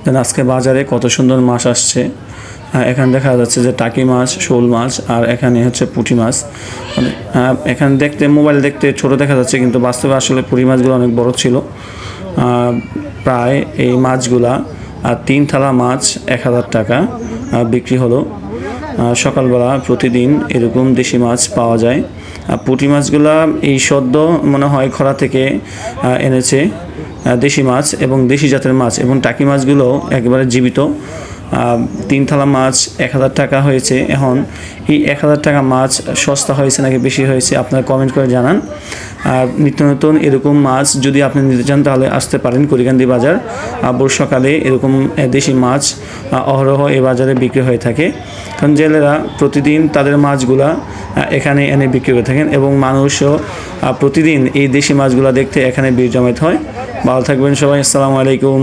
দেন আজকে বাজারে কত সুন্দর মাছ আসছে। এখানে দেখা যাচ্ছে যে টাকি মাছ, শোল মাছ, আর এখানে হচ্ছে পুঁটি মাছ। এখানে দেখতে মোবাইল দেখতে ছোট দেখা যাচ্ছে, কিন্তু বাস্তবে আসলে পুঁটি মাছগুলো অনেক বড় ছিল। প্রায় এই মাছগুলা 3 থালা মাছ 1000 টাকা বিক্রি হলো। সকালবেলা প্রতিদিন এরকম দেশি মাছ পাওয়া যায়। পুঁটি মাছগুলা এই সদ্য মনে হয় খরা থেকে এনেছে দেশি মাছ এবং দেশি জাতের মাছ, এবং টাকি মাছগুলো একেবারে জীবিত। 3 থালা মাছ 1000 টাকা হয়েছে। এখন এই 1000 টাকা মাছ সস্তা হয়েছে নাকি বেশি হয়েছে আপনারা কমেন্ট করে জানান। আর নিত্য নতুন এরকম মাছ যদি আপনি নিতে চান তাহলে আসতে পারেন কুড়িকান্দি বাজার। ভোর সকালে এরকম দেশি মাছ অহরহ এই বাজারে বিক্রি হয়ে থাকে, কারণ জেলেরা প্রতিদিন তাদের মাছগুলা এখানে এনে বিক্রি করে থাকেন, এবং মানুষও প্রতিদিন এই দেশি মাছগুলা দেখতে এখানে ভিড় জমায়েত হয়। ভালো থাকবেন সবাই, আসসালামু আলাইকুম।